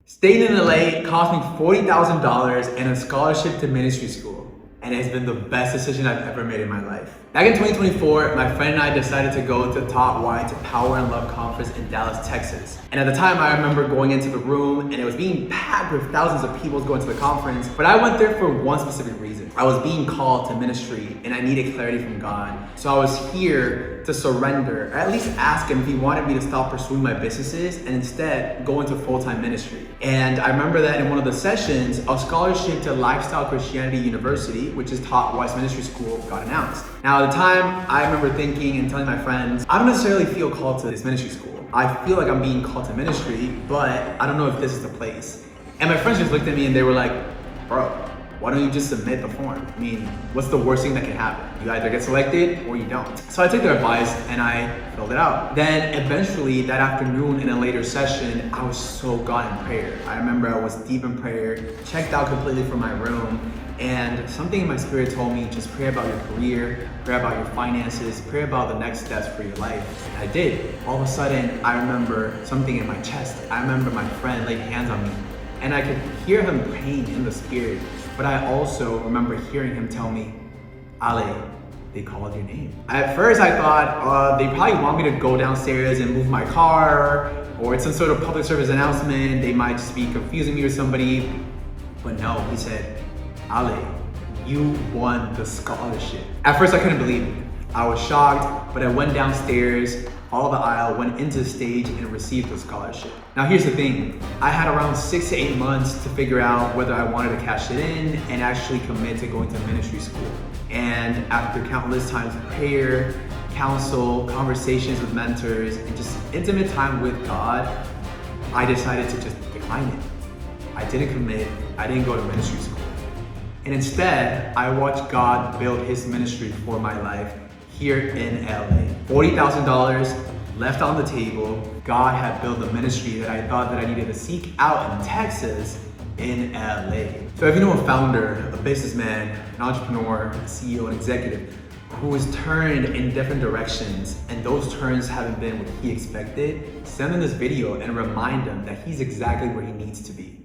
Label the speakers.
Speaker 1: Staying in LA cost me $40,000 and a scholarship to ministry school. And it's been the best decision I've ever made in my life. Back in 2024, my friend and I decided to go to Top Wine to Power and Love Conference in Dallas, Texas. And at the time, I remember going into the room and it was being packed with thousands of people going to the conference. But I went there for one specific reason. I was being called to ministry and I needed clarity from God. So I was here to surrender, or at least ask him if he wanted me to stop pursuing my businesses and instead go into full-time ministry. And I remember that in one of the sessions, a scholarship to Lifestyle Christianity University, which is Top Wise Ministry School, got announced. Now at the time, I remember thinking and telling my friends, I don't necessarily feel called to this ministry school. I feel like I'm being called to ministry, but I don't know if this is the place. And my friends just looked at me and they were like, bro, why don't you just submit the form? I mean, what's the worst thing that can happen? You either get selected or you don't. So I took their advice and I filled it out. Then eventually that afternoon in a later session, I was so gone in prayer. I remember I was deep in prayer, checked out completely from my room, and something in my spirit told me, just pray about your career, pray about your finances, pray about the next steps for your life. And I did. All of a sudden, I remember something in my chest. I remember my friend laid hands on me and I could hear him praying in the spirit. But I also remember hearing him tell me, Ale, they called your name. At first I thought they probably want me to go downstairs and move my car, or it's some sort of public service announcement. They might just be confusing me with somebody. But no, he said, Ale, you won the scholarship. At first I couldn't believe it. I was shocked, but I went downstairs, followed the aisle, went into the stage and received the scholarship. Now here's the thing, I had around 6 to 8 months to figure out whether I wanted to cash it in and actually commit to going to ministry school. And after countless times of prayer, counsel, conversations with mentors, and just intimate time with God, I decided to just decline it. I didn't commit, I didn't go to ministry school. And instead, I watched God build his ministry for my life here in LA. $40,000 left on the table. God had built a ministry that I thought that I needed to seek out in Texas in LA. So if you know a founder, a businessman, an entrepreneur, a CEO, an executive who is turned in different directions and those turns haven't been what he expected, send him this video and remind him that he's exactly where he needs to be.